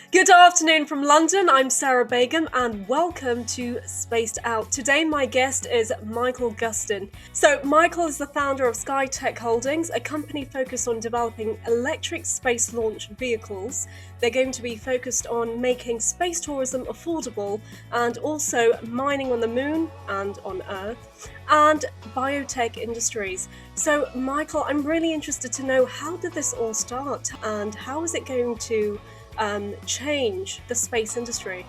Good afternoon from London. I'm Sarah Begum and welcome to Spaced Out. Today my guest is Michael Gustin. So Michael is the founder of Skytech Holdings, a company focused on developing electric space launch vehicles. They're going to be focused on making space tourism affordable and also mining on the moon and on Earth and biotech industries. So Michael, I'm really interested to know, how did this all start and how is it going to change the space industry?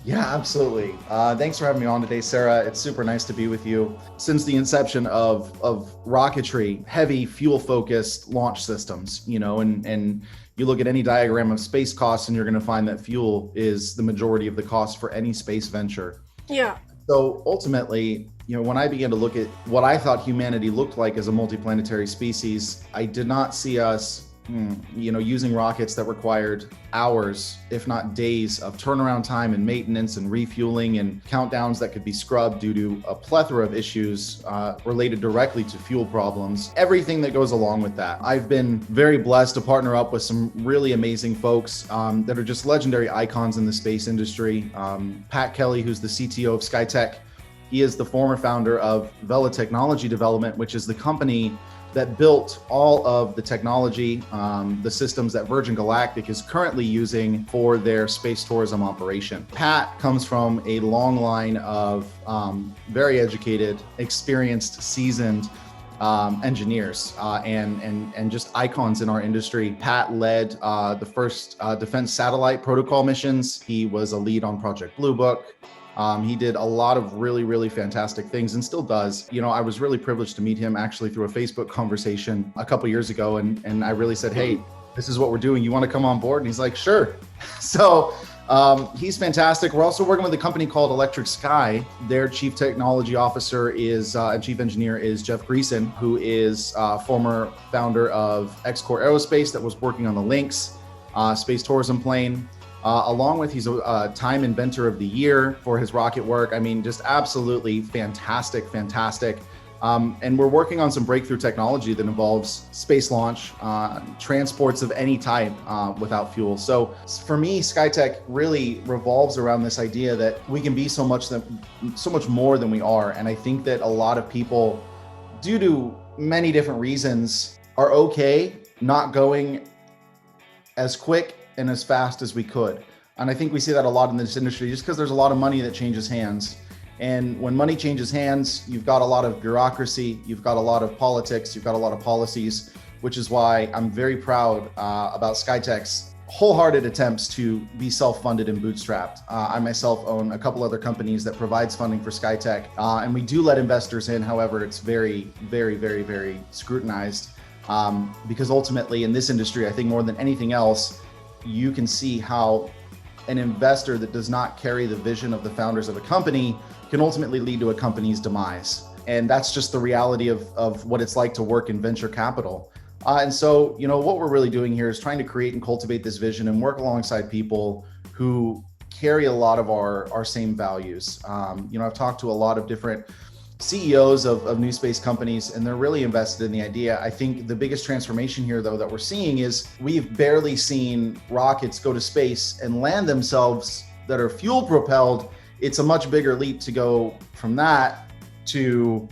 Yeah, absolutely. Thanks for having me on today, Sarah. It's super nice to be with you. Since the inception of rocketry, heavy fuel-focused launch systems, and you look at any diagram of space costs and you're going to find that fuel is the majority of the cost for any space venture. Yeah. So ultimately, when I began to look at what I thought humanity looked like as a multiplanetary species, I did not see us using rockets that required hours, if not days, of turnaround time and maintenance and refueling and countdowns that could be scrubbed due to a plethora of issues related directly to fuel problems, everything that goes along with that. I've been very blessed to partner up with some really amazing folks that are just legendary icons in the space industry. Pat Kelly, who's the CTO of Skytech, he is the former founder of Vela Technology Development, which is the company that built all of the technology, the systems that Virgin Galactic is currently using for their space tourism operation. Pat comes from a long line of very educated, experienced, seasoned engineers and just icons in our industry. Pat led the first defense satellite protocol missions. He was a lead on Project Blue Book. He did a lot of really, really fantastic things and still does. I was really privileged to meet him actually through a Facebook conversation a couple years ago. And I really said, hey, this is what we're doing. You want to come on board? And he's like, sure. So he's fantastic. We're also working with a company called Electric Sky. Their chief technology officer and chief engineer is Jeff Gustin, who is former founder of X-Core Aerospace that was working on the Lynx space tourism plane. Along with, he's a Time Inventor of the Year for his rocket work. I mean, just absolutely fantastic. And we're working on some breakthrough technology that involves space launch, transports of any type without fuel. So for me, Skytech really revolves around this idea that we can be so much more than we are. And I think that a lot of people, due to many different reasons, are okay not going as quick and as fast as we could. And I think we see that a lot in this industry just because there's a lot of money that changes hands. And when money changes hands, you've got a lot of bureaucracy, you've got a lot of politics, you've got a lot of policies, which is why I'm very proud about Skytech's wholehearted attempts to be self-funded and bootstrapped. I myself own a couple other companies that provides funding for Skytech. And we do let investors in. However, it's very, very, very, very scrutinized because ultimately in this industry, I think more than anything else, you can see how an investor that does not carry the vision of the founders of a company can ultimately lead to a company's demise. And that's just the reality of what it's like to work in venture capital. And so, what we're really doing here is trying to create and cultivate this vision and work alongside people who carry a lot of our same values. I've talked to a lot of different CEOs of new space companies, and they're really invested in the idea. I think the biggest transformation here, though, that we're seeing is we've barely seen rockets go to space and land themselves that are fuel propelled. It's a much bigger leap to go from that to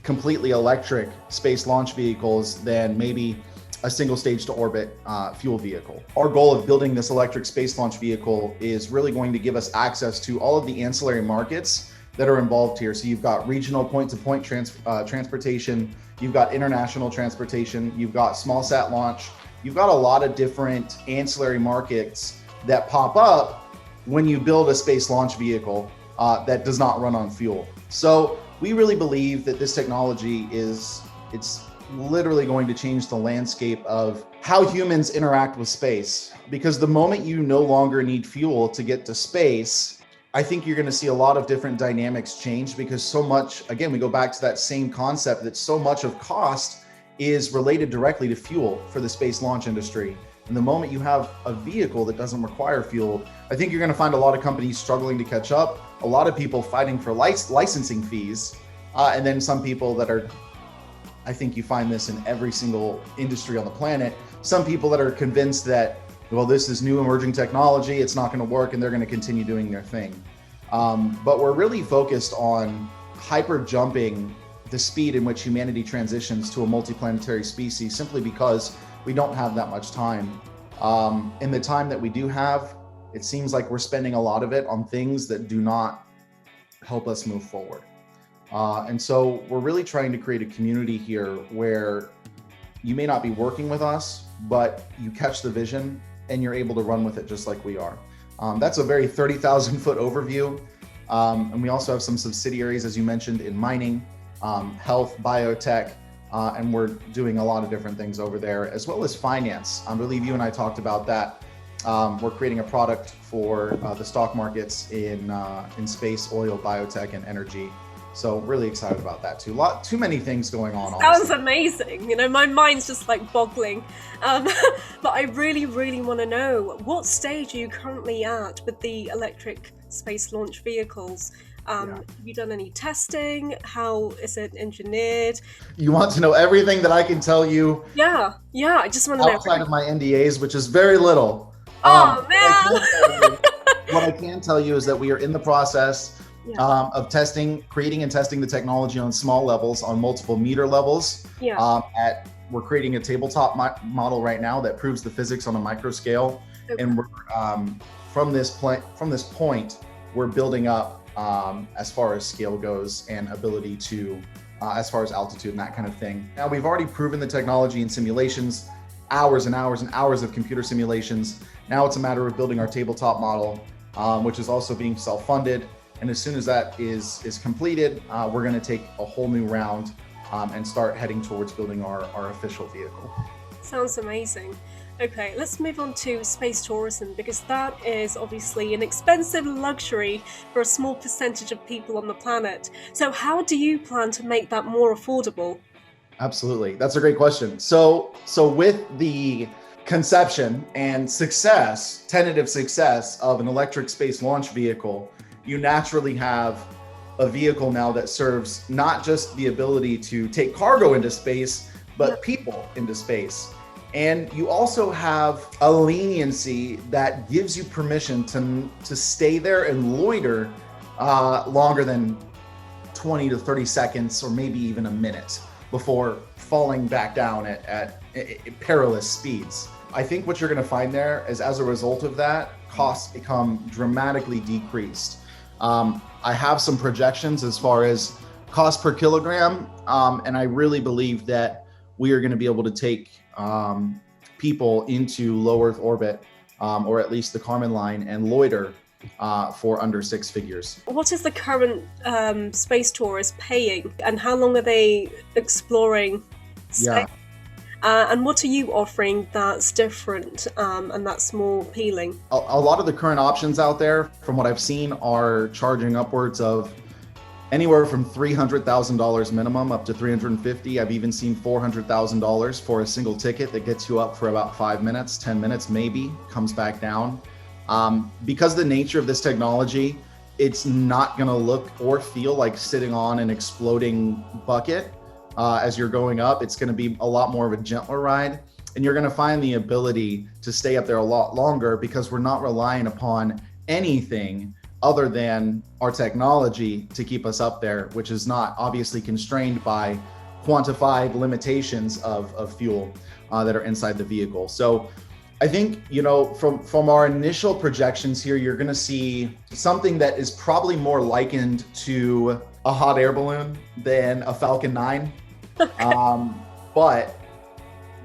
completely electric space launch vehicles than maybe a single stage to orbit fuel vehicle. Our goal of building this electric space launch vehicle is really going to give us access to all of the ancillary markets that are involved here. So you've got regional point-to-point transportation, you've got international transportation, you've got small sat launch, you've got a lot of different ancillary markets that pop up when you build a space launch vehicle that does not run on fuel. So we really believe that this technology it's literally going to change the landscape of how humans interact with space. Because the moment you no longer need fuel to get to space, I think you're going to see a lot of different dynamics change because so much, again, we go back to that same concept that so much of cost is related directly to fuel for the space launch industry. And the moment you have a vehicle that doesn't require fuel, I think you're going to find a lot of companies struggling to catch up, a lot of people fighting for licensing fees, and then some people that are, I think you find this in every single industry on the planet, some people that are convinced that well, this is new emerging technology, it's not going to work, and they're going to continue doing their thing. But we're really focused on hyper jumping the speed in which humanity transitions to a multiplanetary species, simply because we don't have that much time. In the time that we do have, it seems like we're spending a lot of it on things that do not help us move forward. And so we're really trying to create a community here where you may not be working with us, but you catch the vision and you're able to run with it just like we are. That's a very 30,000 foot overview. And we also have some subsidiaries, as you mentioned, in mining, health, biotech, and we're doing a lot of different things over there, as well as finance. I believe you and I talked about that. We're creating a product for the stock markets in space, oil, biotech, and energy. So really excited about that too. Too many things going on. Sounds amazing. You know, my mind's just like boggling. But I really, really want to know, what stage are you currently at with the electric space launch vehicles? Have you done any testing? How is it engineered? You want to know everything that I can tell you? Yeah, I just want to know. Outside of my NDAs, which is very little. Oh, man! What I can tell you is that we are in the process of creating and testing the technology on small levels, on multiple meter levels. We're creating a tabletop model right now that proves the physics on a micro scale. Okay. And we're from this point, we're building up as far as scale goes and ability to, as far as altitude and that kind of thing. Now, we've already proven the technology in simulations, hours and hours and hours of computer simulations. Now it's a matter of building our tabletop model, which is also being self-funded. And as soon as that is completed, we're going to take a whole new round and start heading towards building our official vehicle. Sounds amazing. Okay, let's move on to space tourism, because that is obviously an expensive luxury for a small percentage of people on the planet. So how do you plan to make that more affordable? Absolutely. That's a great question. So with the conception and tentative success of an electric space launch vehicle, you naturally have a vehicle now that serves not just the ability to take cargo into space, but people into space. And you also have a leniency that gives you permission to stay there and loiter longer than 20 to 30 seconds, or maybe even a minute, before falling back down at perilous speeds. I think what you're going to find there is, as a result of that, costs become dramatically decreased. I have some projections as far as cost per kilogram, and I really believe that we are going to be able to take people into low Earth orbit, or at least the Kármán line, and loiter for under 6 figures. What is the current space tourist paying, and how long are they exploring space? And what are you offering that's different and that's more appealing? A lot of the current options out there, from what I've seen, are charging upwards of anywhere from $300,000 minimum up to $350,000. I've even seen $400,000 for a single ticket that gets you up for about 5 minutes, 10 minutes maybe, comes back down. Because of the nature of this technology, it's not going to look or feel like sitting on an exploding bucket. As you're going up, it's going to be a lot more of a gentler ride, and you're going to find the ability to stay up there a lot longer, because we're not relying upon anything other than our technology to keep us up there, which is not obviously constrained by quantified limitations of fuel that are inside the vehicle. So I think, from our initial projections here, you're going to see something that is probably more likened to a hot air balloon than a Falcon 9. But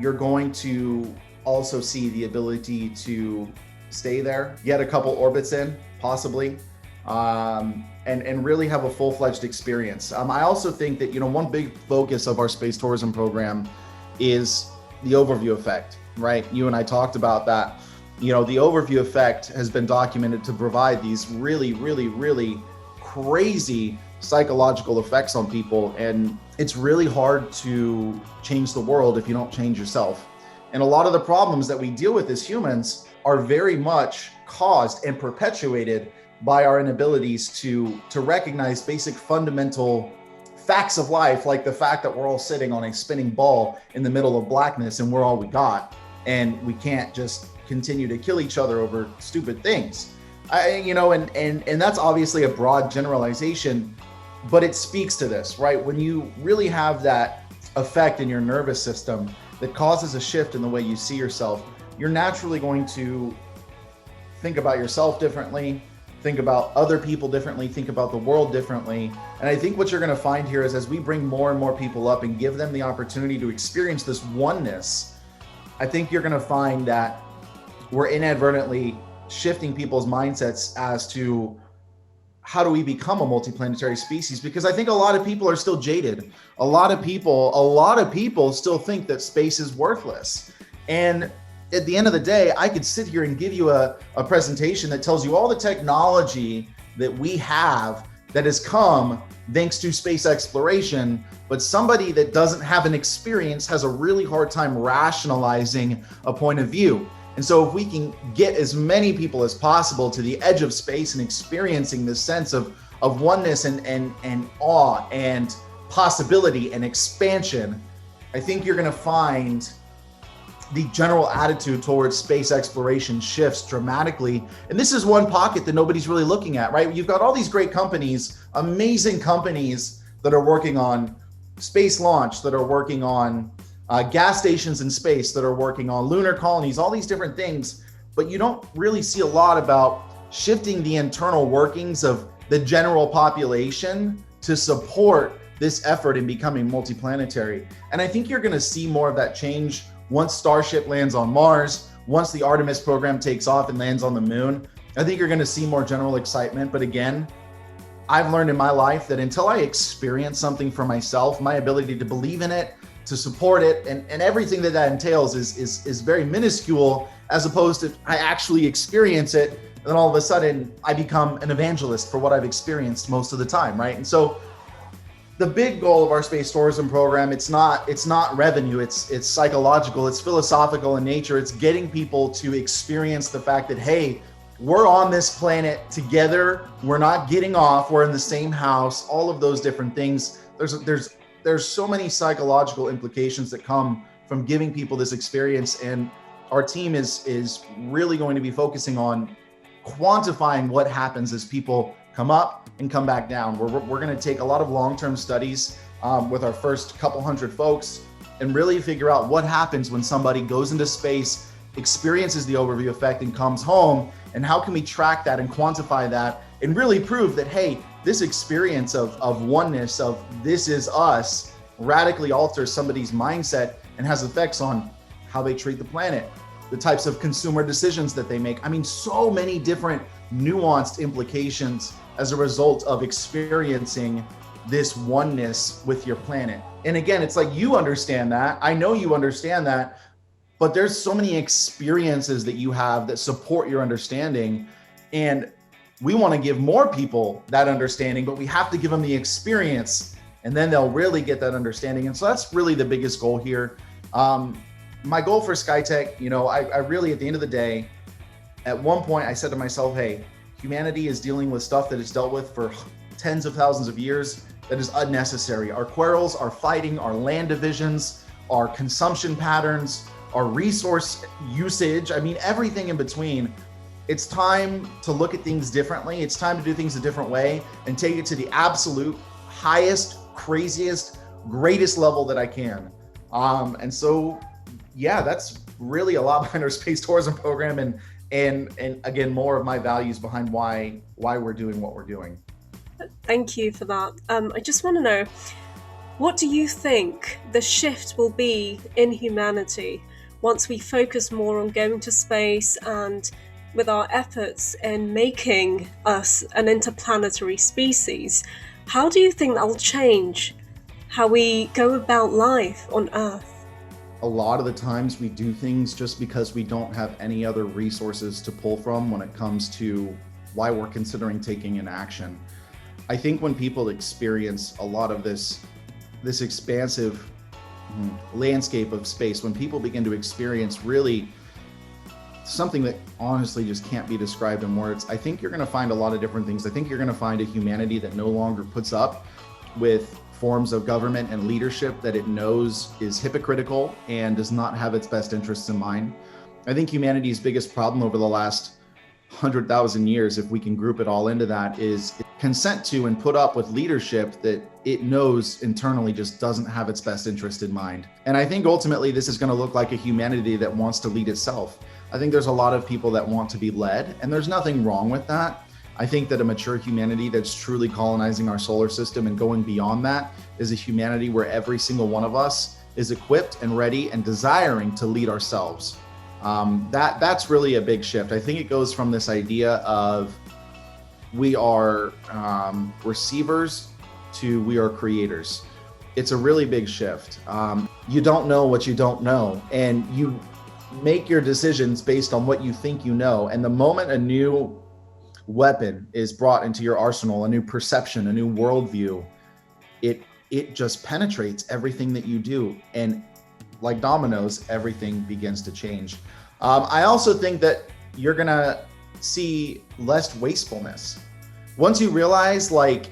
you're going to also see the ability to stay there, get a couple orbits in, possibly, and really have a full-fledged experience. I also think that, one big focus of our space tourism program is the overview effect, right? You and I talked about that. The overview effect has been documented to provide these really, really, really crazy psychological effects on people, and it's really hard to change the world if you don't change yourself. And a lot of the problems that we deal with as humans are very much caused and perpetuated by our inabilities to recognize basic fundamental facts of life, like the fact that we're all sitting on a spinning ball in the middle of blackness and we're all we got. and we can't just continue to kill each other over stupid things. And that's obviously a broad generalization, but it speaks to this, right? When you really have that effect in your nervous system that causes a shift in the way you see yourself, you're naturally going to think about yourself differently, think about other people differently, think about the world differently. And I think what you're going to find here is as we bring more and more people up and give them the opportunity to experience this oneness, I think you're going to find that we're inadvertently shifting people's mindsets as to how do we become a multiplanetary species? Because I think a lot of people are still jaded. A lot of people still think that space is worthless. And at the end of the day, I could sit here and give you a presentation that tells you all the technology that we have that has come thanks to space exploration, but somebody that doesn't have an experience has a really hard time rationalizing a point of view. And so if we can get as many people as possible to the edge of space and experiencing this sense of oneness and awe and possibility and expansion, I think you're gonna find the general attitude towards space exploration shifts dramatically. And this is one pocket that nobody's really looking at, right? You've got all these great companies, amazing companies that are working on space launch, that are working on gas stations in space, that are working on lunar colonies, all these different things. But you don't really see a lot about shifting the internal workings of the general population to support this effort in becoming multiplanetary. And I think you're gonna see more of that change once Starship lands on Mars, once the Artemis program takes off and lands on the moon. I think you're gonna see more general excitement. But again, I've learned in my life that until I experience something for myself, my ability to believe in it, to support it, and everything that entails is very minuscule, as opposed to I actually experience it, and then all of a sudden I become an evangelist for what I've experienced most of the time, right? And so the big goal of our space tourism program, it's not revenue, it's psychological, it's philosophical in nature. It's getting people to experience the fact that, hey, we're on this planet together, we're not getting off, we're in the same house, all of those different things. There's so many psychological implications that come from giving people this experience, and our team is really going to be focusing on quantifying what happens as people come up and come back down. We're going to take a lot of long-term studies with our first couple hundred folks and really figure out what happens when somebody goes into space, experiences the overview effect, and comes home, and how can we track that and quantify that and really prove that, hey, this experience of oneness, of this is us, radically alters somebody's mindset and has effects on how they treat the planet, the types of consumer decisions that they make. I mean, so many different nuanced implications as a result of experiencing this oneness with your planet. And again, it's like, you understand that. I know you understand that, but there's so many experiences that you have that support your understanding. And we want to give more people that understanding, but we have to give them the experience, and then they'll really get that understanding. And so that's really the biggest goal here. My goal for Skytech, I really, at the end of the day, at one point I said to myself, hey, humanity is dealing with stuff that it's dealt with for tens of thousands of years that is unnecessary. Our quarrels, our fighting, our land divisions, our consumption patterns, our resource usage, I mean, everything in between. It's time to look at things differently. It's time to do things a different way and take it to the absolute highest, craziest, greatest level that I can. And so, yeah, that's really a lot behind our space tourism program, and again, more of my values behind why we're doing what we're doing. Thank you for that. I just want to know, what do you think the shift will be in humanity once we focus more on going to space and with our efforts in making us an interplanetary species? How do you think that will change how we go about life on Earth? A lot of the times we do things just because we don't have any other resources to pull from when it comes to why we're considering taking an action. I think when people experience a lot of this expansive landscape of space, when people begin to experience really something that honestly just can't be described in words, I think you're going to find a lot of different things. I think you're going to find a humanity that no longer puts up with forms of government and leadership that it knows is hypocritical and does not have its best interests in mind. I think humanity's biggest problem over the last 100,000 years, if we can group it all into that, is consent to and put up with leadership that it knows internally just doesn't have its best interest in mind. And I think ultimately this is going to look like a humanity that wants to lead itself. I think there's a lot of people that want to be led, and there's nothing wrong with that. I think that a mature humanity that's truly colonizing our solar system and going beyond that is a humanity where every single one of us is equipped and ready and desiring to lead ourselves. That's really a big shift. I think it goes from this idea of we are receivers to we are creators. It's a really big shift. You don't know what you don't know, and you make your decisions based on what you think you know. And the moment a new weapon is brought into your arsenal, a new perception, a new worldview, it just penetrates everything that you do. And like dominoes, everything begins to change. I also think that you're gonna see less wastefulness. Once you realize, like,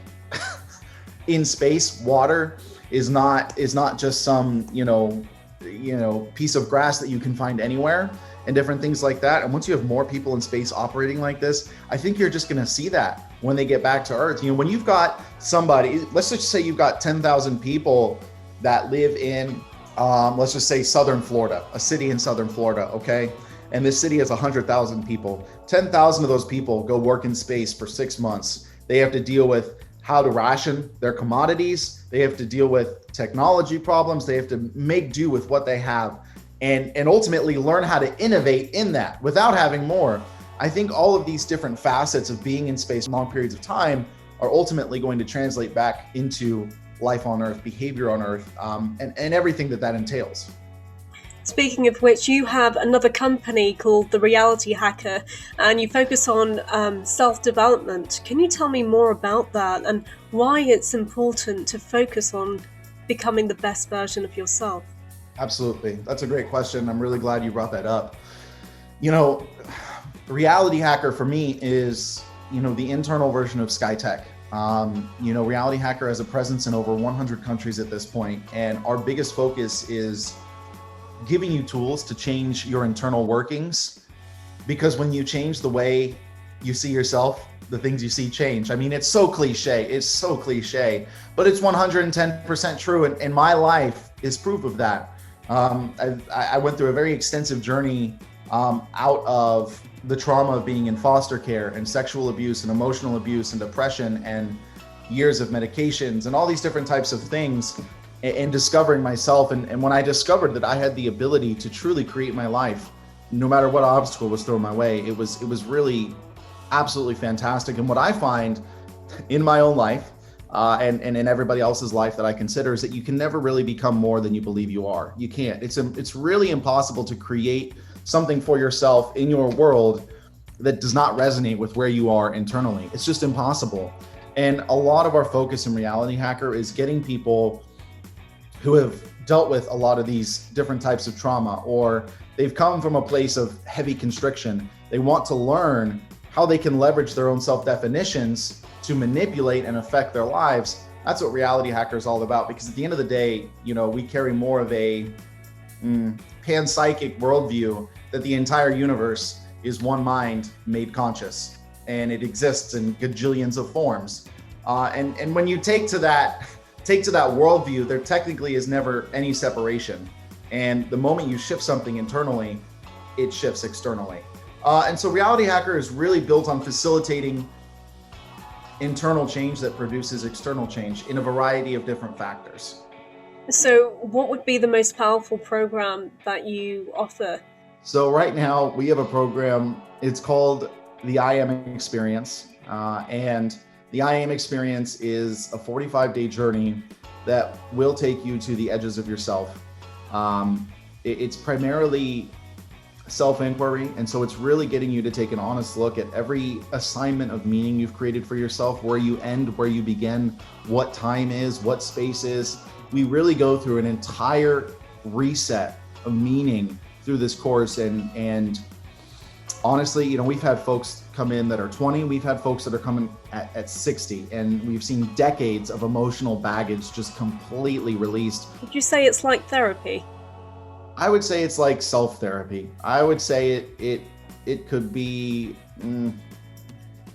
in space, water is not just some, piece of grass that you can find anywhere and different things like that. And once you have more people in space operating like this, I think you're just gonna see that when they get back to Earth. When you've got somebody, let's just say you've got 10,000 people that live in, let's just say Southern Florida, a city in Southern Florida, okay? And this city has 100,000 people. 10,000 of those people go work in space for 6 months. They have to deal with how to ration their commodities. They have to deal with technology problems. They have to make do with what they have and ultimately learn how to innovate in that without having more. I think all of these different facets of being in space long periods of time are ultimately going to translate back into life on Earth, behavior on Earth, and everything that entails. Speaking of which, you have another company called The Reality Hacker, and you focus on self-development. Can you tell me more about that and why it's important to focus on becoming the best version of yourself? Absolutely. That's a great question. I'm really glad you brought that up. Reality Hacker for me is, the internal version of Skytech. Reality Hacker has a presence in over 100 countries at this point, and our biggest focus is giving you tools to change your internal workings, because when you change the way you see yourself, the things you see change. I mean, it's so cliche, but it's 110% true, and my life is proof of that. I went through a very extensive journey out of the trauma of being in foster care and sexual abuse and emotional abuse and depression and years of medications and all these different types of things, and discovering myself. And when I discovered that I had the ability to truly create my life, no matter what obstacle was thrown my way, it was really absolutely fantastic. And what I find in my own life and in everybody else's life that I consider is that you can never really become more than you believe you are. You can't. It's really impossible to create something for yourself in your world that does not resonate with where you are internally. It's just impossible. And a lot of our focus in Reality Hacker is getting people who have dealt with a lot of these different types of trauma, or they've come from a place of heavy constriction. They want to learn how they can leverage their own self-definitions to manipulate and affect their lives. That's what Reality Hacker is all about, because at the end of the day, we carry more of a panpsychic worldview that the entire universe is one mind made conscious, and it exists in gajillions of forms. And when you take to that worldview, there technically is never any separation. And the moment you shift something internally, it shifts externally. And so Reality Hacker is really built on facilitating internal change that produces external change in a variety of different factors. So what would be the most powerful program that you offer? So right now we have a program, it's called the IAM Experience. And the IAM Experience is a 45-day journey that will take you to the edges of yourself. It's primarily self-inquiry, and so it's really getting you to take an honest look at every assignment of meaning you've created for yourself, where you end, where you begin, what time is, what space is. We really go through an entire reset of meaning through this course, and honestly, we've had folks come in that are 20, we've had folks that are coming at 60, and we've seen decades of emotional baggage just completely released. Would you say it's like therapy? I would say it's like self-therapy. I would say it could be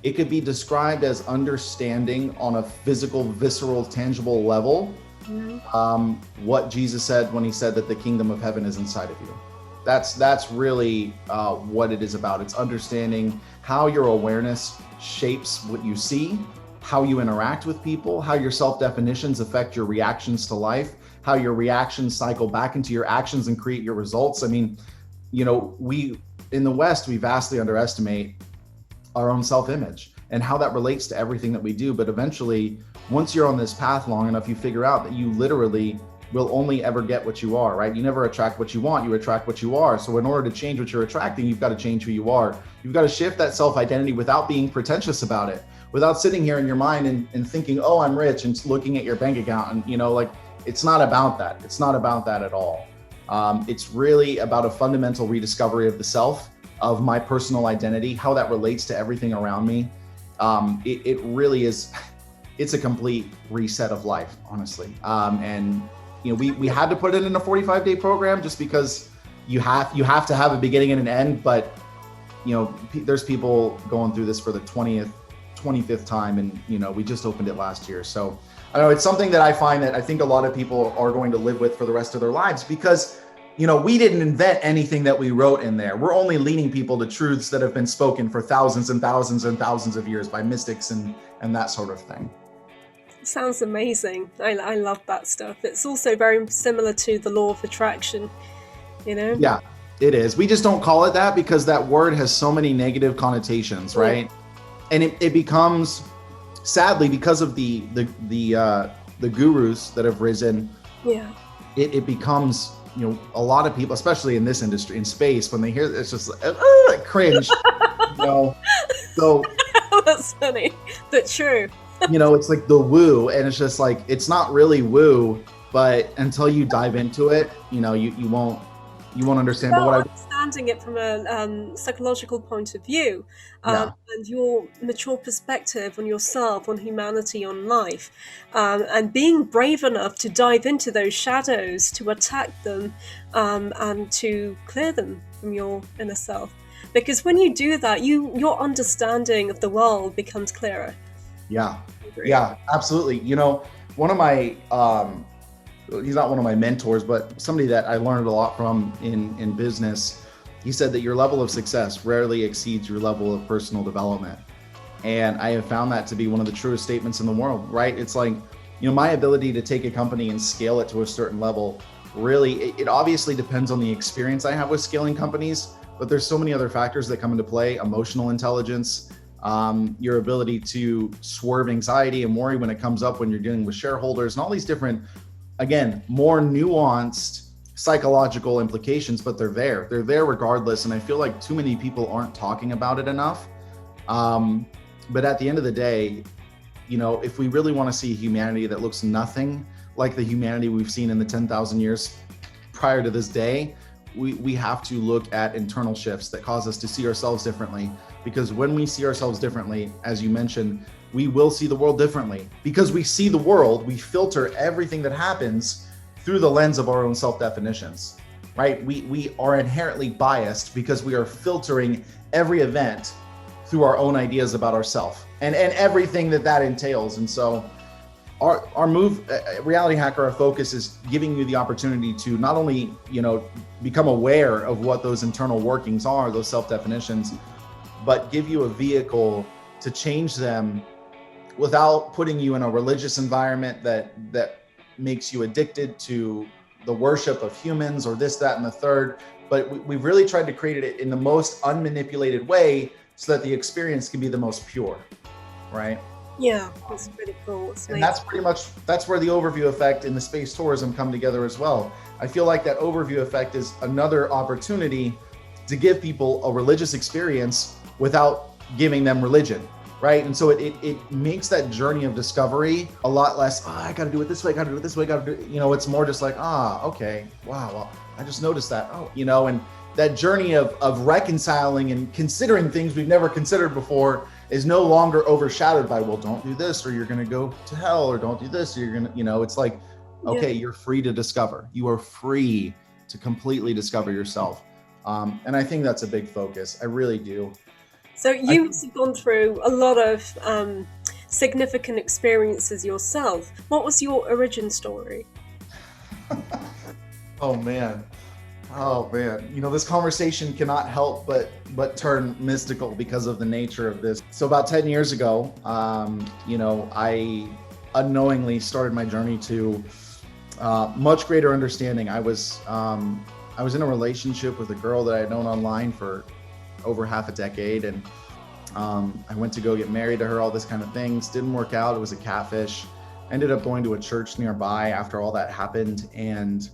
it could be described as understanding on a physical, visceral, tangible level what Jesus said when he said that the kingdom of heaven is inside of you. That's really what it is about. It's understanding how your awareness shapes what you see, how you interact with people, how your self-definitions affect your reactions to life, how your reactions cycle back into your actions and create your results. I mean, we in the West, we vastly underestimate our own self-image and how that relates to everything that we do. But eventually, once you're on this path long enough, you figure out that you literally will only ever get what you are, right? You never attract what you want, you attract what you are. So in order to change what you're attracting, you've got to change who you are. You've got to shift that self-identity without being pretentious about it, without sitting here in your mind and thinking, oh, I'm rich, and looking at your bank account. And it's not about that. It's not about that at all. It's really about a fundamental rediscovery of the self, of my personal identity, how that relates to everything around me. It really is, it's a complete reset of life, honestly. And we had to put it in a 45-day program just because you have to have a beginning and an end. But there's people going through this for the 25th time, and we just opened it last year. So I know it's something that I find that I think a lot of people are going to live with for the rest of their lives, because we didn't invent anything that we wrote in there. We're only leading people to truths that have been spoken for thousands and thousands and thousands of years by mystics and that sort of thing. Sounds amazing. I love that stuff. It's also very similar to the law of attraction, Yeah, it is. We just don't call it that because that word has so many negative connotations, right? And it becomes, sadly, because of the gurus that have risen, it becomes, a lot of people, especially in this industry, in space, when they hear it's just like cringe. So that's funny, but true. It's like the woo, and it's just like, it's not really woo, but until you dive into it, you won't understand. Well, understanding it from a psychological point of view, and your mature perspective on yourself, on humanity, on life, and being brave enough to dive into those shadows, to attack them, and to clear them from your inner self. Because when you do that, your understanding of the world becomes clearer. Yeah, absolutely. One of my, he's not one of my mentors, but somebody that I learned a lot from in business, he said that your level of success rarely exceeds your level of personal development. And I have found that to be one of the truest statements in the world, right? It's like, my ability to take a company and scale it to a certain level, really, it obviously depends on the experience I have with scaling companies, but there's so many other factors that come into play: emotional intelligence, your ability to swerve anxiety and worry when it comes up when you're dealing with shareholders, and all these different, again, more nuanced psychological implications, but they're there regardless. And I feel like too many people aren't talking about it enough. But at the end of the day, if we really want to see humanity that looks nothing like the humanity we've seen in the 10,000 years prior to this day, we have to look at internal shifts that cause us to see ourselves differently. Because when we see ourselves differently, as you mentioned, we will see the world differently. Because we see the world, we filter everything that happens through the lens of our own self-definitions, right? We are inherently biased because we are filtering every event through our own ideas about ourselves and everything that entails. And so our move, Reality Hacker, our focus is giving you the opportunity to not only, become aware of what those internal workings are, those self-definitions, but give you a vehicle to change them without putting you in a religious environment that makes you addicted to the worship of humans or this, that, and the third. But we've really tried to create it in the most unmanipulated way so that the experience can be the most pure, right? Yeah, that's pretty cool. And that's where the overview effect and the space tourism come together as well. I feel like that overview effect is another opportunity to give people a religious experience without giving them religion, right? And so it makes that journey of discovery a lot less, I got to do it this way, got to do it this way, got to do it. It's more just like, okay, wow, well, I just noticed that. And that journey of reconciling and considering things we've never considered before is no longer overshadowed by, well, don't do this or you're going to go to hell, or don't do this or you're going to, it's like, okay, you're free to discover. You are free to completely discover yourself. And I think that's a big focus. I really do. So you must have gone through a lot of significant experiences yourself. What was your origin story? Oh man. This conversation cannot help but turn mystical because of the nature of this. So about 10 years ago, I unknowingly started my journey to much greater understanding. I was in a relationship with a girl that I had known online for over half a decade, and I went to go get married to her, all this kind of things. Didn't work out. It was a catfish. Ended up going to a church nearby after all that happened, and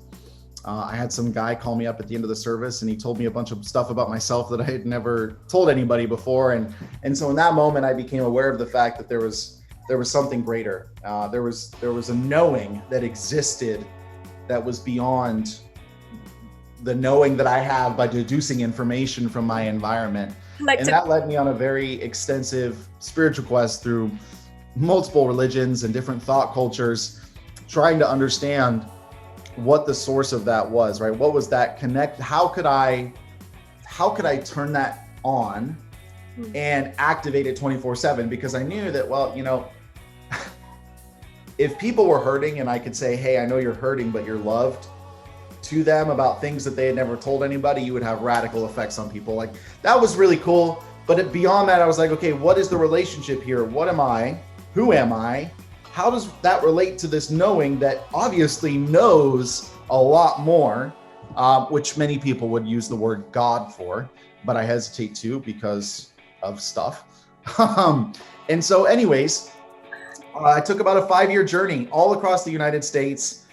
I had some guy call me up at the end of the service, and he told me a bunch of stuff about myself that I had never told anybody before. And so in that moment, I became aware of the fact that there was something greater. There was a knowing that existed that was beyond the knowing that I have by deducing information from my environment. And that led me on a very extensive spiritual quest through multiple religions and different thought cultures, trying to understand what the source of that was, right? What was that connect? How could I turn that on and activate it 24/7? Because I knew that, if people were hurting and I could say, hey, I know you're hurting, but you're loved, to them about things that they had never told anybody, you would have radical effects on people. Like, that was really cool. But beyond that, I was like, okay, what is the relationship here? What am I? Who am I? How does that relate to this knowing that obviously knows a lot more, which many people would use the word God for, but I hesitate to because of stuff. And so anyways, I took about a 5-year journey all across the United States,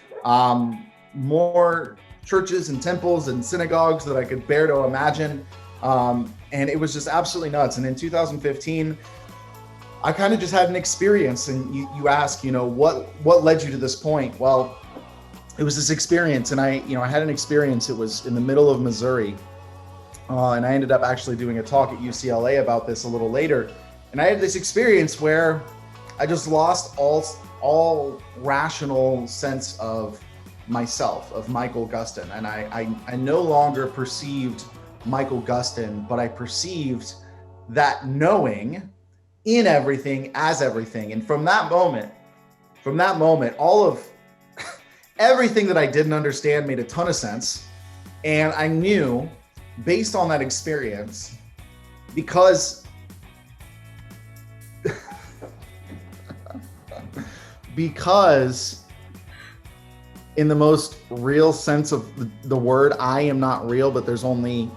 more churches and temples and synagogues that I could bear to imagine. And it was just absolutely nuts. And in 2015, I kind of just had an experience. And you ask, what led you to this point? Well, it was this experience. And I had an experience. It was in the middle of Missouri. And I ended up actually doing a talk at UCLA about this a little later. And I had this experience where I just lost all rational sense of myself, of Michael Gustin. And I no longer perceived Michael Gustin, but I perceived that knowing in everything as everything. And from that moment, all of everything that I didn't understand made a ton of sense. And I knew, based on that experience, because in the most real sense of the word, I am not real, but there's only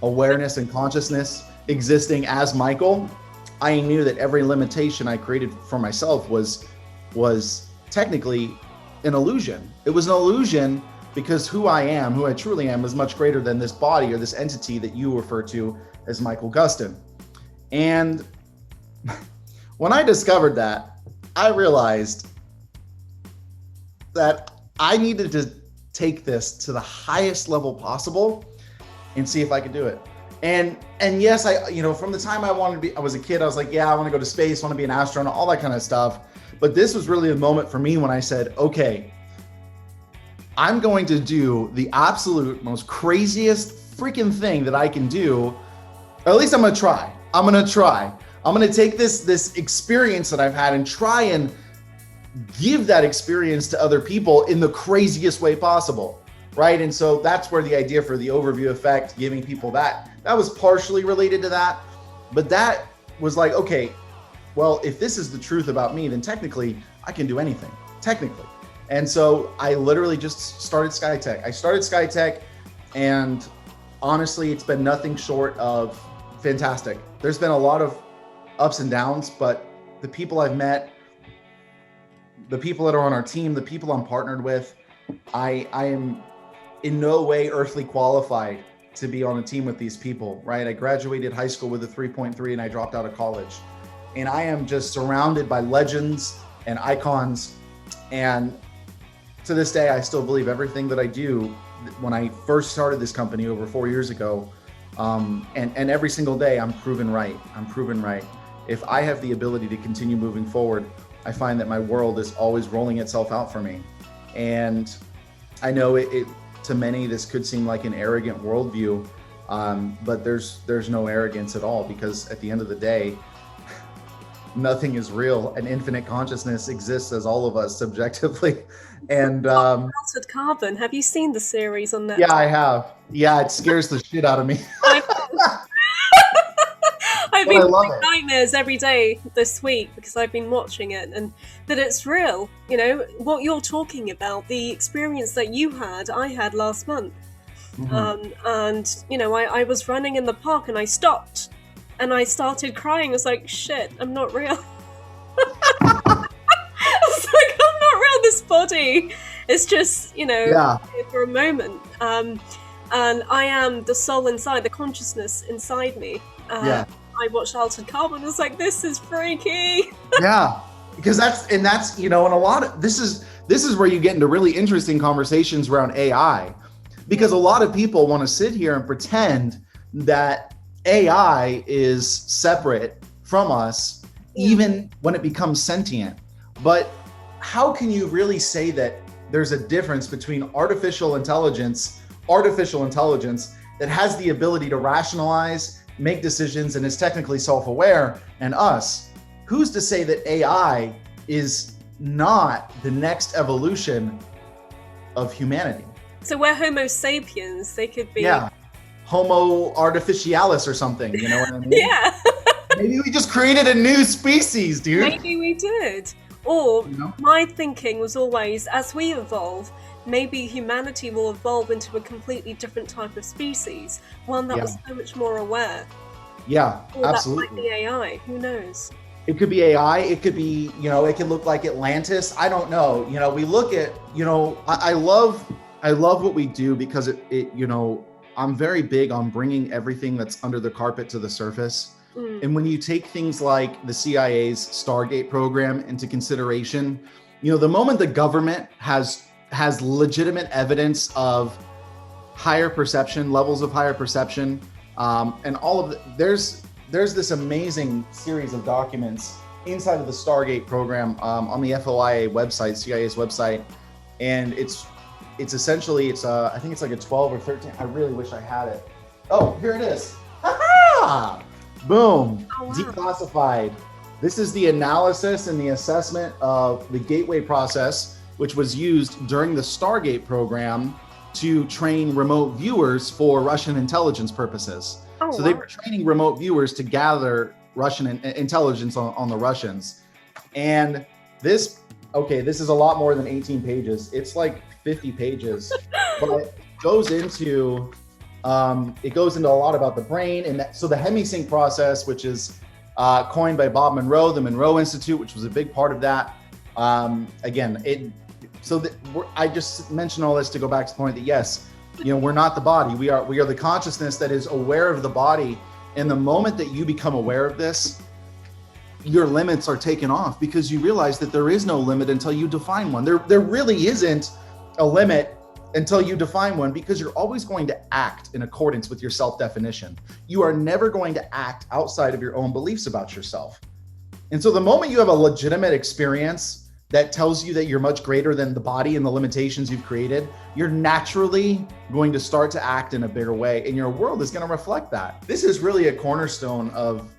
awareness and consciousness existing as Michael. I knew that every limitation I created for myself was technically an illusion. It was an illusion because who I truly am, is much greater than this body or this entity that you refer to as Michael Gustin. And when I discovered that, I realized that I needed to take this to the highest level possible and see if I could do it. And yes, from the time I was a kid, I was like, yeah, I want to go to space, want to be an astronaut, all that kind of stuff. But this was really a moment for me when I said, okay, I'm going to do the absolute most craziest freaking thing that I can do. Or at least I'm going to try. I'm going to take this experience that I've had and try and give that experience to other people in the craziest way possible, right? And so that's where the idea for the overview effect, giving people that was partially related to that. But that was like, okay, well, if this is the truth about me, then technically I can do anything, technically. And so I literally just started Skytech. I started Skytech, and honestly, it's been nothing short of fantastic. There's been a lot of ups and downs, but the people I've met, the people that are on our team, the people I'm partnered with, I am in no way earthly qualified to be on a team with these people, right? I graduated high school with a 3.3 and I dropped out of college. And I am just surrounded by legends and icons. And to this day, I still believe everything that I do when I first started this company over 4 years ago, and every single day I'm proven right. If I have the ability to continue moving forward, I find that my world is always rolling itself out for me. And I know it to many, this could seem like an arrogant worldview, but there's no arrogance at all, because at the end of the day, nothing is real. An infinite consciousness exists as all of us subjectively. And Altered Carbon. Have you seen the series on Netflix? yeah, I have. Yeah, it scares the shit out of me. I've been having nightmares every day this week because I've been watching it, and that it's real. You know, what you're talking about, the experience that you had, I had last month. And, you know, I was running in the park and I stopped and I started crying. I was like, shit, I'm not real. I was like, I'm not real, this body. It's just, you know, for a moment. And I am the soul inside, the consciousness inside me. I watched Altered Carbon. I was like, this is freaky. Yeah, because that's you know, and a lot of this is where you get into really interesting conversations around AI, because a lot of people want to sit here and pretend that AI is separate from us, even when it becomes sentient. But how can you really say that there's a difference between artificial intelligence that has the ability to rationalize, make decisions, and is technically self-aware, and us? Who's to say that AI is not the next evolution of humanity? So we're Homo sapiens. They could be Homo artificialis or something, you know what I mean? Yeah. Maybe we just created a new species, dude. Maybe we did. Or my thinking was always, as we evolve, maybe humanity will evolve into a completely different type of species, one that was so much more aware. Yeah, or absolutely. That might be AI. Who knows? It could be AI. It could be, you know, it could look like Atlantis. I don't know. You know, we look at, you know, I love what we do, because it, you know, I'm very big on bringing everything that's under the carpet to the surface. And when you take things like the CIA's Stargate program into consideration, you know, the moment the government has legitimate evidence of higher perception, levels of higher perception, and all of there's this amazing series of documents inside of the Stargate program on the FOIA website, CIA's website, and it's essentially I think it's like a 12 or 13. I really wish I had it. Oh, here it is. Ha-ha! Boom. Oh, wow. Declassified. This is the analysis and the assessment of the gateway process, which was used during the Stargate program to train remote viewers for Russian intelligence purposes. Oh, so they were training remote viewers to gather Russian intelligence on the Russians. And this is a lot more than 18 pages. It's like 50 pages, but it goes into a lot about the brain. And so the hemisync process, which is coined by Bob Monroe, the Monroe Institute, which was a big part of that. I just mentioned all this to go back to the point that yes, you know, we're not the body. We are the consciousness that is aware of the body. And the moment that you become aware of this, your limits are taken off, because you realize that there is no limit until you define one. There really isn't a limit until you define one, because you're always going to act in accordance with your self-definition. You are never going to act outside of your own beliefs about yourself. And so the moment you have a legitimate experience that tells you that you're much greater than the body and the limitations you've created, you're naturally going to start to act in a bigger way, and your world is going to reflect that. This is really a cornerstone of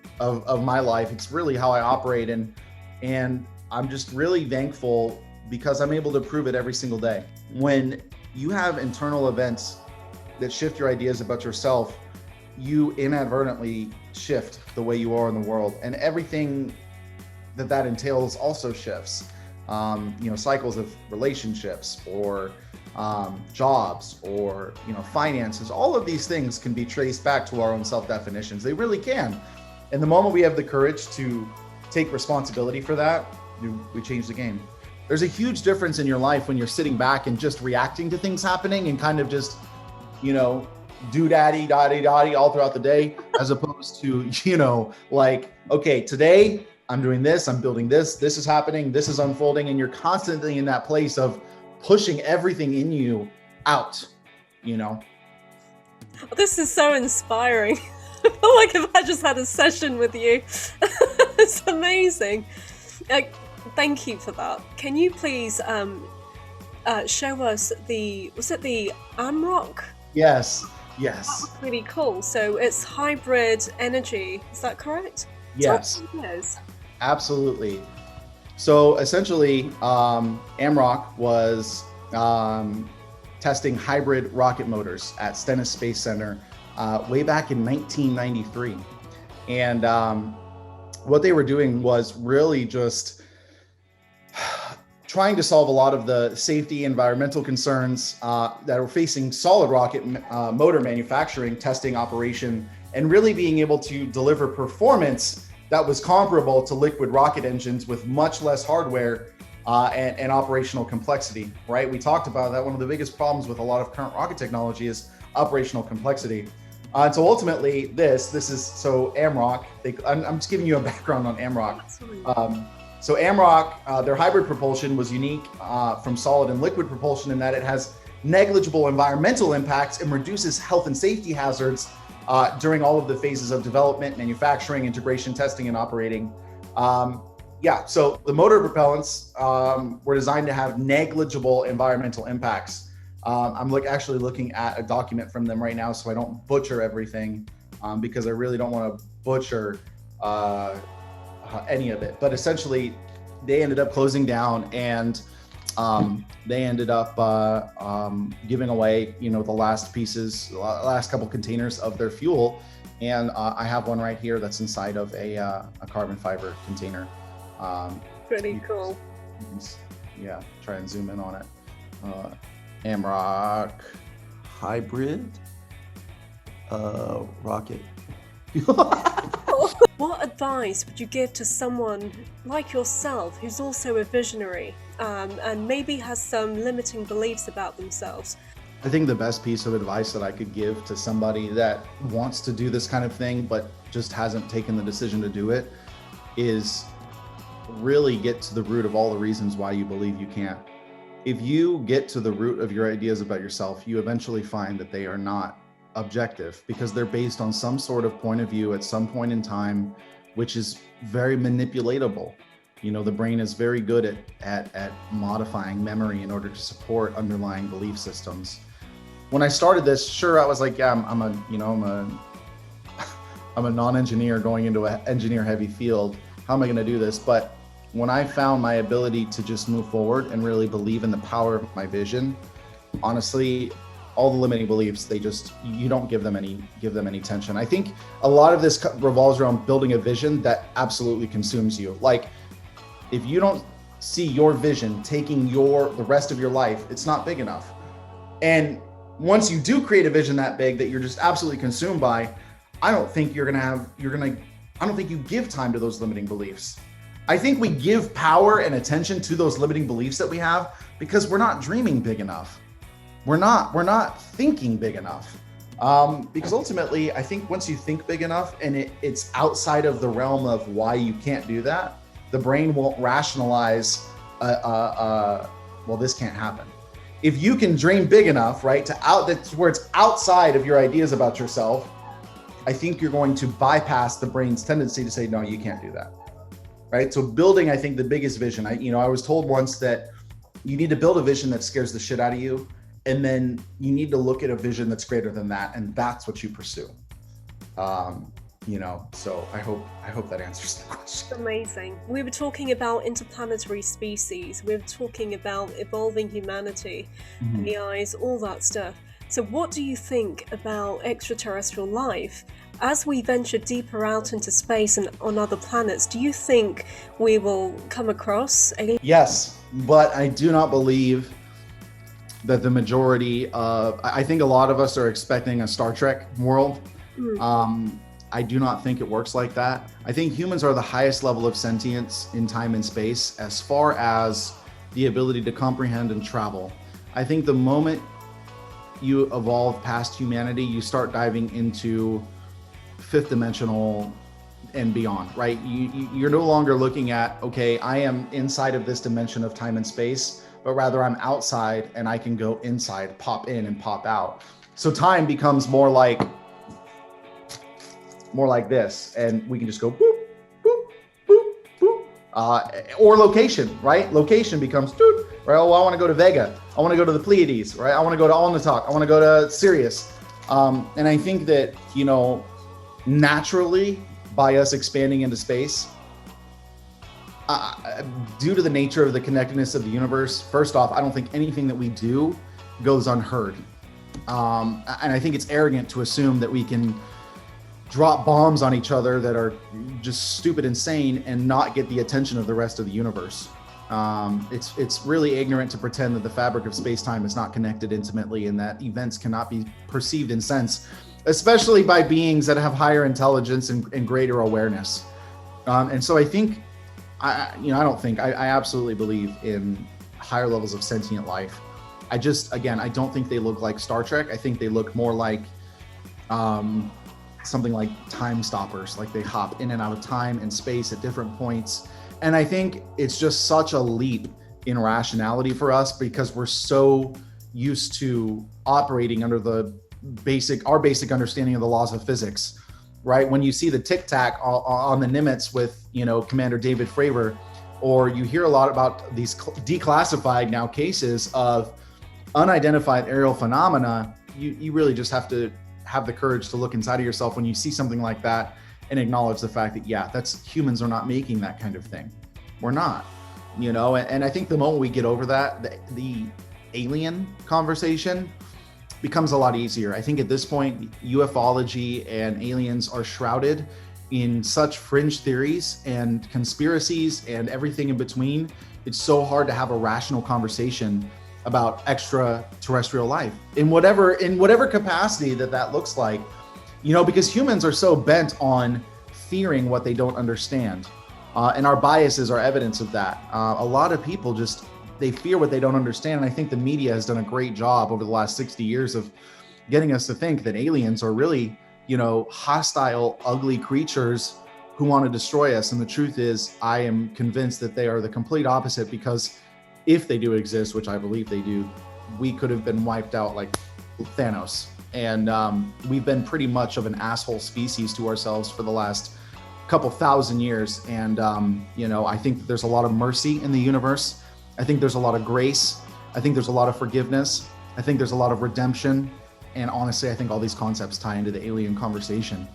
my life. It's really how I operate, and I'm just really thankful because I'm able to prove it every single day. When you have internal events that shift your ideas about yourself, you inadvertently shift the way you are in the world, and everything that entails also shifts. You know, cycles of relationships, or jobs, or, you know, finances. All of these things can be traced back to our own self-definitions. They really can. And the moment we have the courage to take responsibility for that, we change the game. There's a huge difference in your life when you're sitting back and just reacting to things happening and kind of just, you know, do-daddy, daddy all throughout the day, as opposed to, you know, like, okay, today I'm doing this, I'm building this is happening, this is unfolding, and you're constantly in that place of pushing everything in you out. you know? This is so inspiring. I feel like if I just had a session with you. It's amazing. Thank you for that. Can you please show us was it the Amarok? Yes, That yes, was really cool. So it's hybrid energy, is that correct? Tell yes, me what it is. absolutely. So essentially, Amarok was testing hybrid rocket motors at Stennis Space Center way back in 1993. And what they were doing was really just trying to solve a lot of the safety, environmental concerns that are facing solid rocket motor manufacturing, testing, operation, and really being able to deliver performance that was comparable to liquid rocket engines with much less hardware and operational complexity, right? We talked about that. One of the biggest problems with a lot of current rocket technology is operational complexity. So ultimately, this is so Amarok. I'm just giving you a background on Amarok. So Amarok, their hybrid propulsion was unique from solid and liquid propulsion in that it has negligible environmental impacts and reduces health and safety hazards during all of the phases of development, manufacturing, integration, testing, and operating. So the motor propellants were designed to have negligible environmental impacts. I'm actually looking at a document from them right now so I don't butcher everything because I really don't want to butcher any of it. But essentially, they ended up closing down and they ended up giving away, the last pieces, last couple containers of their fuel. And I have one right here that's inside of a carbon fiber container. Pretty cool. Yeah, try and zoom in on it. Amarok hybrid rocket. What advice would you give to someone like yourself who's also a visionary and maybe has some limiting beliefs about themselves? I think the best piece of advice that I could give to somebody that wants to do this kind of thing but just hasn't taken the decision to do it is really get to the root of all the reasons why you believe you can't. If you get to the root of your ideas about yourself, you eventually find that they are not objective because they're based on some sort of point of view at some point in time, which is very manipulatable. The brain is very good at modifying memory in order to support underlying belief systems. When I started this, sure, I was like, yeah, I'm a non-engineer going into an engineer-heavy field. How am I going to do this? But when I found my ability to just move forward and really believe in the power of my vision, honestly, all the limiting beliefs, you don't give them any attention. I think a lot of this revolves around building a vision that absolutely consumes you. Like, if you don't see your vision taking the rest of your life, it's not big enough. And once you do create a vision that big that you're just absolutely consumed by, I don't think you give time to those limiting beliefs. I think we give power and attention to those limiting beliefs that we have because we're not dreaming big enough. We're not thinking big enough. Because ultimately, I think once you think big enough and it's outside of the realm of why you can't do that, the brain won't rationalize, well, this can't happen. If you can dream big enough, right, that's where it's outside of your ideas about yourself, I think you're going to bypass the brain's tendency to say, no, you can't do that. Right? So building, I think, the biggest vision. I was told once that you need to build a vision that scares the shit out of you, and then you need to look at a vision that's greater than that, and that's what you pursue. So I hope that answers the question. Amazing. We were talking about interplanetary species. We were talking about evolving humanity, AIs, all that stuff. So what do you think about extraterrestrial life? As we venture deeper out into space and on other planets, do you think we will come across aliens? Yes, but I do not believe that the majority of, I think a lot of us are expecting a Star Trek world. I do not think it works like that. I think humans are the highest level of sentience in time and space as far as the ability to comprehend and travel. I think the moment you evolve past humanity, you start diving into fifth dimensional and beyond, right? You're no longer looking at, okay, I am inside of this dimension of time and space, but rather I'm outside and I can go inside, pop in and pop out. So time becomes more like this, and we can just go boop, boop, boop, boop. Or location, right? Location becomes, doot, right? Oh, I want to go to Vega. I want to go to the Pleiades, right? I want to go to Alnitak. I want to go to Sirius. And I think that, naturally, by us expanding into space, due to the nature of the connectedness of the universe, first off, I don't think anything that we do goes unheard. And I think it's arrogant to assume that we can drop bombs on each other that are just stupid insane and not get the attention of the rest of the universe. It's really ignorant to pretend that the fabric of space-time is not connected intimately and that events cannot be perceived in sense, especially by beings that have higher intelligence and greater awareness. And so I think, I absolutely believe in higher levels of sentient life. I don't think they look like Star Trek. I think they look more like something like time stoppers, like they hop in and out of time and space at different points. And I think it's just such a leap in rationality for us because we're so used to operating under our basic understanding of the laws of physics, right? When you see the tic tac on the Nimitz with, Commander David Fravor, or you hear a lot about these declassified now cases of unidentified aerial phenomena, you really just have to have the courage to look inside of yourself when you see something like that and acknowledge the fact that, humans are not making that kind of thing. We're not, and I think the moment we get over that, the alien conversation becomes a lot easier. I think at this point, ufology and aliens are shrouded in such fringe theories and conspiracies and everything in between. It's so hard to have a rational conversation about extraterrestrial life in whatever capacity that looks like, because humans are so bent on fearing what they don't understand. And our biases are evidence of that. A lot of people they fear what they don't understand. And I think the media has done a great job over the last 60 years of getting us to think that aliens are really, hostile, ugly creatures who want to destroy us. And the truth is, I am convinced that they are the complete opposite, because if they do exist, which I believe they do, we could have been wiped out like Thanos. And we've been pretty much of an asshole species to ourselves for the last couple thousand years. And, I think that there's a lot of mercy in the universe. I think there's a lot of grace. I think there's a lot of forgiveness. I think there's a lot of redemption. And honestly, I think all these concepts tie into the alien conversation.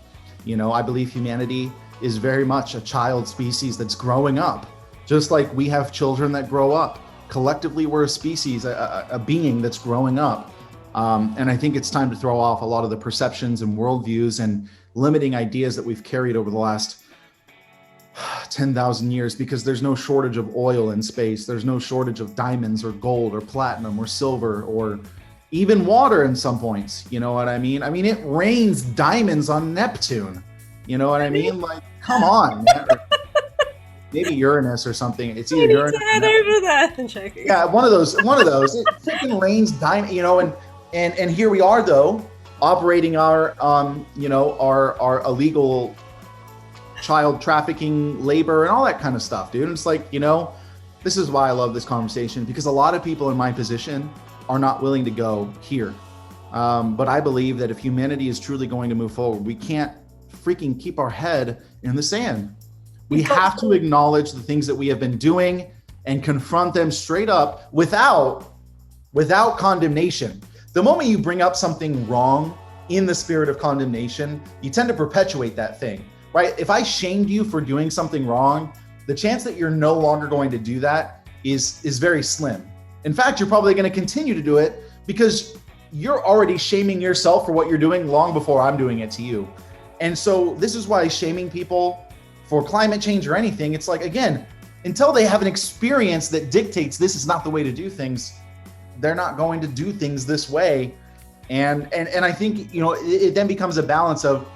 I believe humanity is very much a child species that's growing up, just like we have children that grow up. Collectively, we're a species, a being that's growing up. And I think it's time to throw off a lot of the perceptions and worldviews and limiting ideas that we've carried over the last 10,000 years, because there's no shortage of oil in space. There's no shortage of diamonds or gold or platinum or silver or even water in some points. You know what I mean? I mean, it rains diamonds on Neptune. You know what I mean? Like, come on, man. Maybe Uranus or something. It's either Uranus. Head over there. I'm joking. Yeah, one of those. It freaking rains diamond. And here we are though, operating our illegal child trafficking, labor, and all that kind of stuff, dude. And it's like, this is why I love this conversation, because a lot of people in my position are not willing to go here. But I believe that if humanity is truly going to move forward, we can't freaking keep our head in the sand. We have to acknowledge the things that we have been doing and confront them straight up without condemnation. The moment you bring up something wrong in the spirit of condemnation, you tend to perpetuate that thing, right? If I shamed you for doing something wrong, the chance that you're no longer going to do that is very slim. In fact, you're probably going to continue to do it because you're already shaming yourself for what you're doing long before I'm doing it to you. And so this is why shaming people for climate change or anything, it's like, again, until they have an experience that dictates this is not the way to do things, they're not going to do things this way. And I think, it then becomes a balance of,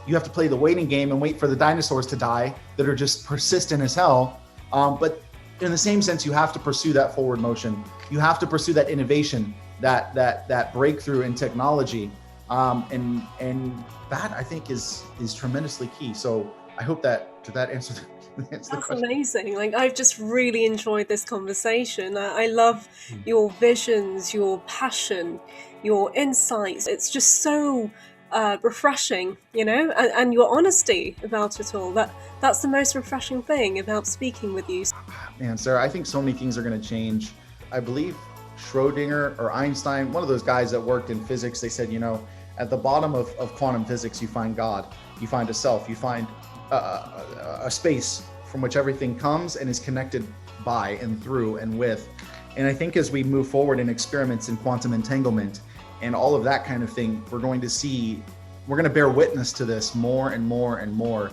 you have to play the waiting game and wait for the dinosaurs to die that are just persistent as hell. But in the same sense, you have to pursue that forward motion. You have to pursue that innovation, that breakthrough in technology. And that I think is tremendously key. So I hope that Did that answer the That's question? amazing. Like, I've just really enjoyed this conversation. I love your visions, your passion, your insights. It's just so refreshing, and your honesty about it all. That's the most refreshing thing about speaking with you. Man, Sarah, I think so many things are going to change. I believe Schrodinger or Einstein, one of those guys that worked in physics, they said, at the bottom of quantum physics, you find God, you find a self, you find a space from which everything comes and is connected by and through and with. And I think as we move forward in experiments in quantum entanglement and all of that kind of thing, we're going to bear witness to this more and more and more.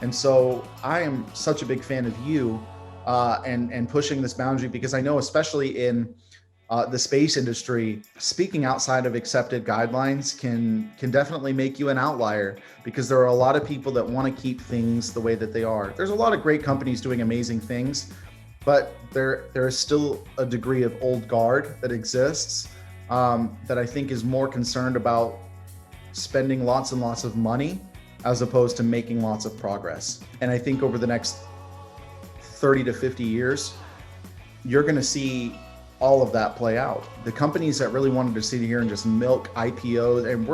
And so I am such a big fan of you and pushing this boundary, because I know, especially in the space industry, speaking outside of accepted guidelines can definitely make you an outlier, because there are a lot of people that want to keep things the way that they are. There's a lot of great companies doing amazing things, but there is still a degree of old guard that exists that I think is more concerned about spending lots and lots of money as opposed to making lots of progress. And I think over the next 30 to 50 years, you're going to see all of that play out. The companies that really wanted to sit here and just milk IPOs, and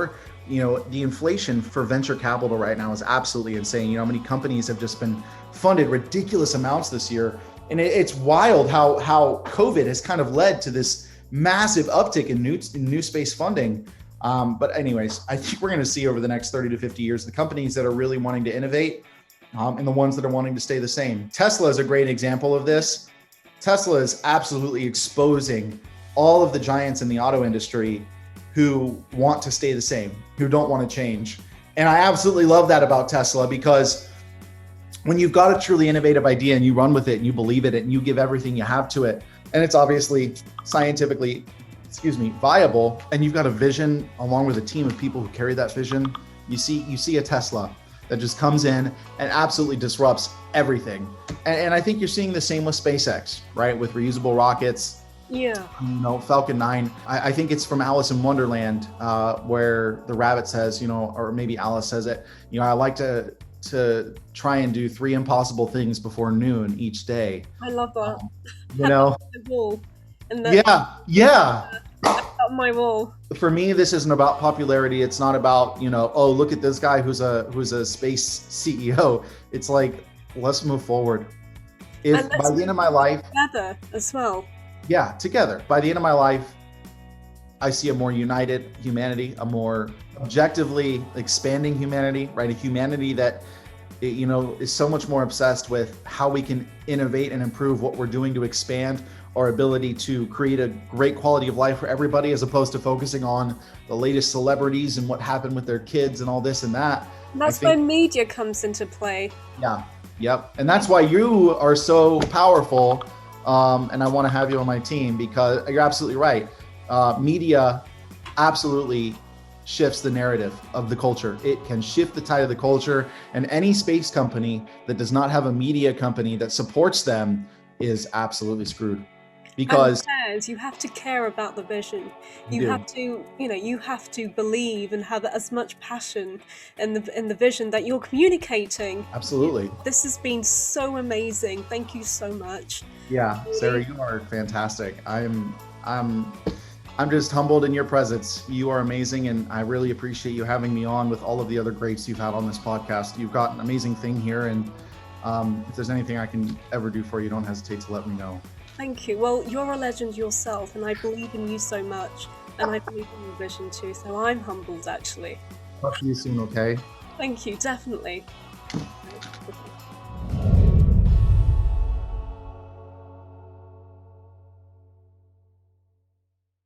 the inflation for venture capital right now is absolutely insane. How many companies have just been funded ridiculous amounts this year? And it's wild how COVID has kind of led to this massive uptick in new space funding. But anyways, I think we're going to see over the next 30 to 50 years, the companies that are really wanting to innovate and the ones that are wanting to stay the same. Tesla is a great example of this. Tesla is absolutely exposing all of the giants in the auto industry who want to stay the same, who don't want to change. And I absolutely love that about Tesla, because when you've got a truly innovative idea and you run with it and you believe it and you give everything you have to it, and it's obviously scientifically, viable, and you've got a vision along with a team of people who carry that vision, you see a Tesla that just comes in and absolutely disrupts everything. And I think you're seeing the same with SpaceX, right? With reusable rockets. Yeah. Falcon 9. I think it's from Alice in Wonderland, where the rabbit says, or maybe Alice says it, I like to try and do 3 impossible things before noon each day. I love that. The wall. And Yeah. Up my wall. For me, this isn't about popularity. It's not about, oh, look at this guy who's a space CEO. It's like, let's move forward. If by the end of my life, together as well. Yeah, together. By the end of my life, I see a more united humanity, a more objectively expanding humanity, right? A humanity that, is so much more obsessed with how we can innovate and improve what we're doing to expand our ability to create a great quality of life for everybody, as opposed to focusing on the latest celebrities and what happened with their kids and all this and that. And that's where media comes into play. Yeah. Yep. And that's why you are so powerful. And I want to have you on my team, because you're absolutely right. Media absolutely shifts the narrative of the culture. It can shift the tide of the culture, and any space company that does not have a media company that supports them is absolutely screwed. Because you have to care about the vision. You have to believe and have as much passion in the vision that you're communicating. Absolutely. This has been so amazing. Thank you so much. Yeah, Sarah, you are fantastic. I'm just humbled in your presence. You are amazing, and I really appreciate you having me on with all of the other greats you've had on this podcast. You've got an amazing thing here, and if there's anything I can ever do for you, don't hesitate to let me know. Thank you. Well, you're a legend yourself, and I believe in you so much, and I believe in your vision too, so I'm humbled, actually. Talk to you soon, okay? Thank you, definitely.